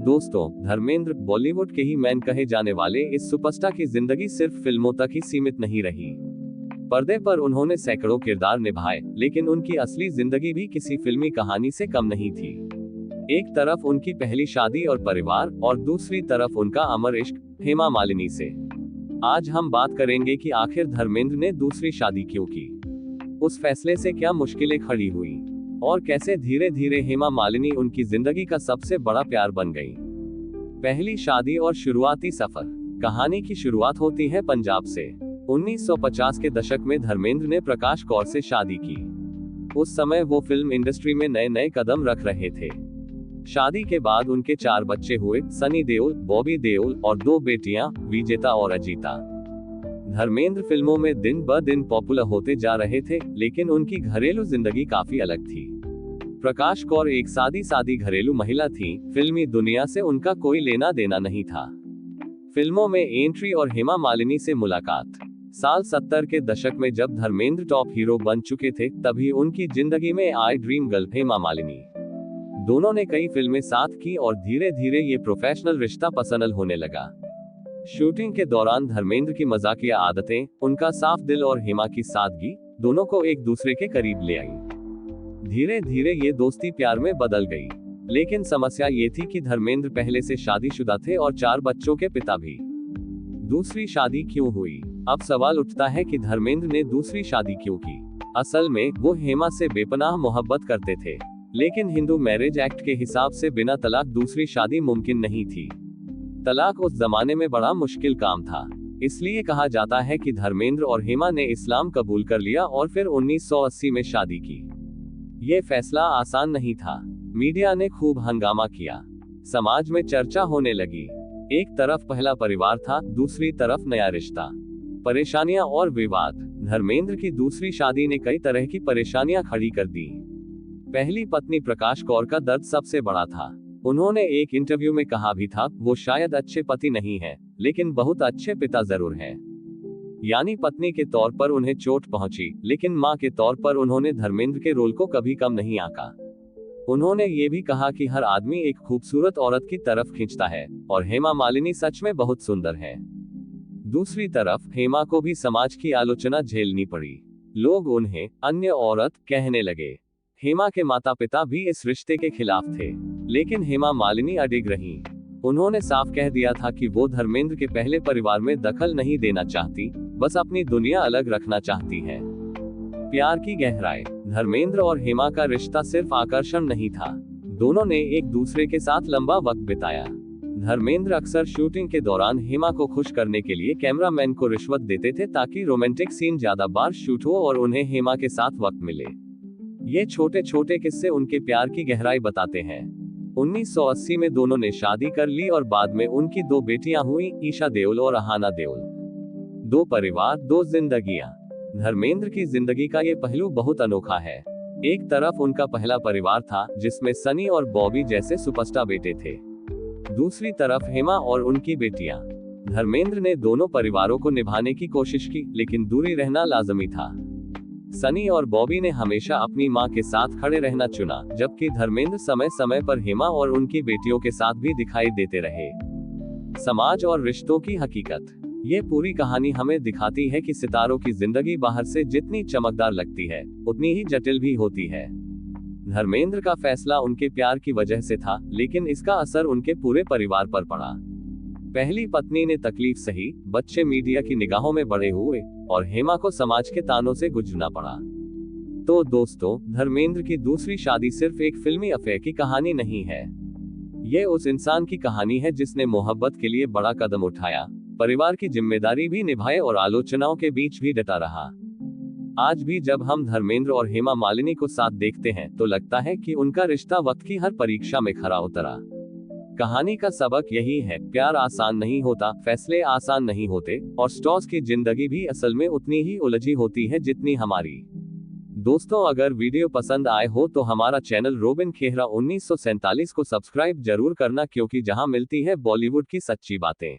दोस्तों, धर्मेंद्र बॉलीवुड के ही मैन कहे जाने वाले इस सुपरस्टार की जिंदगी सिर्फ फिल्मों तक ही सीमित नहीं रही। पर्दे पर उन्होंने सैकड़ों किरदार निभाए, लेकिन उनकी असली जिंदगी भी किसी फिल्मी कहानी से कम नहीं थी। एक तरफ उनकी पहली शादी और परिवार, और दूसरी तरफ उनका अमर इश्क हेमा मालिनी से। आज हम बात करेंगे कि आखिर धर्मेंद्र ने दूसरी शादी क्यों की, उस फैसले से क्या मुश्किलें खड़ी हुई, और कैसे धीरे धीरे हेमा मालिनी उनकी जिंदगी का सबसे बड़ा प्यार बन गई। पहली शादी और शुरुआती सफर। कहानी की शुरुआत होती है पंजाब से। 1950 के दशक में धर्मेंद्र ने प्रकाश कौर से शादी की। उस समय वो फिल्म इंडस्ट्री में नए नए कदम रख रहे थे। शादी के बाद उनके 4 बच्चे हुए, सनी देओल, बॉबी देओल और 2 बेटियां, विजेता और अजीता। धर्मेंद्र फिल्मों में दिन ब दिन पॉपुलर होते जा रहे थे, लेकिन उनकी घरेलू जिंदगी काफी अलग थी। प्रकाश कौर एक सादी घरेलू महिला थी, फिल्मी दुनिया से उनका कोई लेना देना नहीं था। फिल्मों में एंट्री और हेमा मालिनी से मुलाकात। साल 70 के दशक में जब धर्मेंद्र टॉप हीरो बन चुके थे, तभी उनकी जिंदगी में आई ड्रीम गर्ल हेमा मालिनी। दोनों ने कई फिल्में साथ की और धीरे धीरे ये प्रोफेशनल रिश्ता पसंद होने लगा। शूटिंग के दौरान धर्मेंद्र की मजाकिया आदतें, उनका साफ दिल और हेमा की सादगी दोनों को एक दूसरे के करीब ले आई। धीरे धीरे ये दोस्ती प्यार में बदल गई। लेकिन समस्या ये थी कि धर्मेंद्र पहले से शादीशुदा थे और 4 बच्चों के पिता भी। दूसरी शादी क्यों हुई? अब सवाल उठता है कि धर्मेंद्र ने दूसरी शादी क्यों की। असल में वो हेमा से बेपनाह मोहब्बत करते थे, लेकिन हिंदू मैरिज एक्ट के हिसाब से बिना तलाक दूसरी शादी मुमकिन नहीं थी। तलाक उस जमाने में बड़ा मुश्किल काम था, इसलिए कहा जाता है कि धर्मेंद्र और हेमा ने इस्लाम कबूल कर लिया और फिर 1980 में शादी की। ये फैसला आसान नहीं था। मीडिया ने खूब हंगामा किया, समाज में चर्चा होने लगी। एक तरफ पहला परिवार था, दूसरी तरफ नया रिश्ता, परेशानियां और विवाद। धर्मेंद्र की दूसरी शादी ने कई तरह की परेशानियां खड़ी कर दी। पहली पत्नी प्रकाश कौर का दर्द सबसे बड़ा था। उन्होंने एक इंटरव्यू में कहा भी था, वो शायद अच्छे पति नहीं हैं, लेकिन बहुत अच्छे पिता जरूर हैं। यानी पत्नी के तौर पर उन्हें चोट पहुंची, लेकिन मां के तौर पर उन्होंने धर्मेंद्र के रोल को कभी कम नहीं आंका। उन्होंने ये भी कहा कि हर आदमी एक खूबसूरत औरत की तरफ खींचता है, और हेमा मालिनी सच में बहुत सुंदर है। दूसरी तरफ हेमा को भी समाज की आलोचना झेलनी पड़ी। लोग उन्हें अन्य औरत कहने लगे। हेमा के माता पिता भी इस रिश्ते के खिलाफ थे, लेकिन हेमा मालिनी अडिग रही। उन्होंने साफ कह दिया था कि वो धर्मेंद्र के पहले परिवार में दखल नहीं देना चाहती, बस अपनी दुनिया अलग रखना चाहती है। प्यार की गहराई। धर्मेंद्र और हेमा का रिश्ता सिर्फ आकर्षण नहीं था, दोनों ने एक दूसरे के साथ लंबा वक्त बिताया। धर्मेंद्र अक्सर शूटिंग के दौरान हेमा को खुश करने के लिए कैमरामैन को रिश्वत देते थे, ताकि रोमांटिक सीन ज्यादा बार शूट हो और उन्हें हेमा के साथ वक्त मिले। ये छोटे छोटे किस्से उनके प्यार की गहराई बताते हैं। 1980 में दोनों ने शादी कर ली और बाद में उनकी 2 बेटियां हुई, ईशा देओल और अहाना देओल। 2 परिवार, 2 जिंदगियां। धर्मेंद्र की जिंदगी का ये पहलू बहुत अनोखा है। एक तरफ उनका पहला परिवार था, जिसमें सनी और बॉबी जैसे सुपरस्टार बेटे थे। दूसरी तरफ हेमा और उनकी बेटियां। धर्मेंद्र ने दोनों परिवारों को निभाने की कोशिश की, लेकिन दूरी रहना लाजमी था। सनी और बॉबी ने हमेशा अपनी मां के साथ खड़े रहना चुना, जबकि धर्मेंद्र समय समय पर हेमा और उनकी बेटियों के साथ भी दिखाई देते रहे। समाज और रिश्तों की हकीकत। ये पूरी कहानी हमें दिखाती है कि सितारों की जिंदगी बाहर से जितनी चमकदार लगती है, उतनी ही जटिल भी होती है। धर्मेंद्र का फैसला उनके प्यार की वजह से था, लेकिन इसका असर उनके पूरे परिवार पर पड़ा। पहली पत्नी ने तकलीफ सही, बच्चे मीडिया की निगाहों में बड़े हुए, और हेमा को समाज के तानों से गुजरना पड़ा। तो दोस्तों, धर्मेंद्र की दूसरी शादी सिर्फ एक फिल्मी अफेयर की कहानी नहीं है। ये उस इंसान की कहानी है जिसने मोहब्बत के लिए बड़ा कदम उठाया, परिवार की जिम्मेदारी भी निभाए और आलोचनाओं के बीच भी डटा रहा। आज भी जब हम धर्मेंद्र और हेमा मालिनी को साथ देखते हैं, तो लगता है कि उनका रिश्ता वक्त की हर परीक्षा में खरा उतरा। कहानी का सबक यही है, प्यार आसान नहीं होता, फैसले आसान नहीं होते, और स्टार्स की जिंदगी भी असल में उतनी ही उलझी होती है जितनी हमारी। दोस्तों, अगर वीडियो पसंद आए हो तो हमारा चैनल रोबिन खेहरा 1947 को सब्सक्राइब जरूर करना, क्योंकि जहां मिलती है बॉलीवुड की सच्ची बातें।